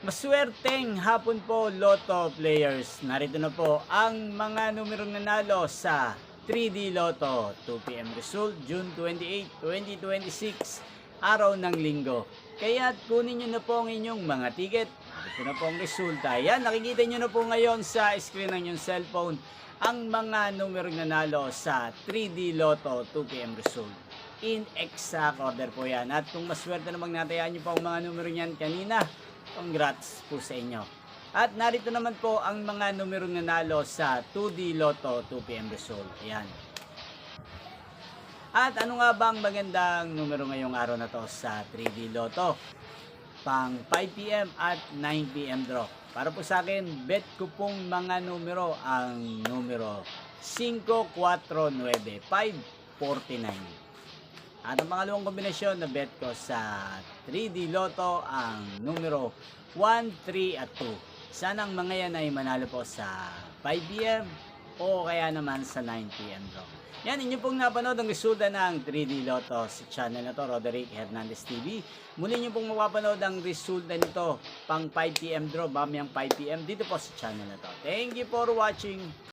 Maswerteng hapon po, Lotto players. Narito na po ang mga numerong nanalo sa 3D Lotto 2 PM result, June 28, 2026, araw ng linggo. Kaya kunin nyo na po ang inyong mga ticket. Ito na po ang resulta. Yan, nakikita nyo na po ngayon sa screen ng inyong cellphone ang mga numerong nanalo sa 3D Lotto 2 PM result. In exact order po yan. At kung maswerte namang natayaan nyo po ang mga numero niyan kanina, congrats po sa inyo. At narito naman po ang mga numerong nanalo sa 2D Lotto 2 PM result. Ayan. At ano nga ba ang magandang numero ngayong araw na to sa 3D Lotto? Pang 5 PM at 9 PM draw. Para po sa akin, bet ko pong mga numero ang numero 5, 4, 9, 5, 49. At ang pangalawang kombinasyon na bet ko sa 3D Lotto ang numero 1, 3 at 2. Sana ang mga yan ay manalo po sa 5 PM o kaya naman sa 9 PM draw. Yan, inyo pong napanood ang resulta ng 3D Lotto sa channel na to, Roderick Hernandez TV. Muli nyo pong mapapanood ang resulta nito pang 5 PM draw, mamayang 5 PM dito po sa channel na to. Thank you for watching.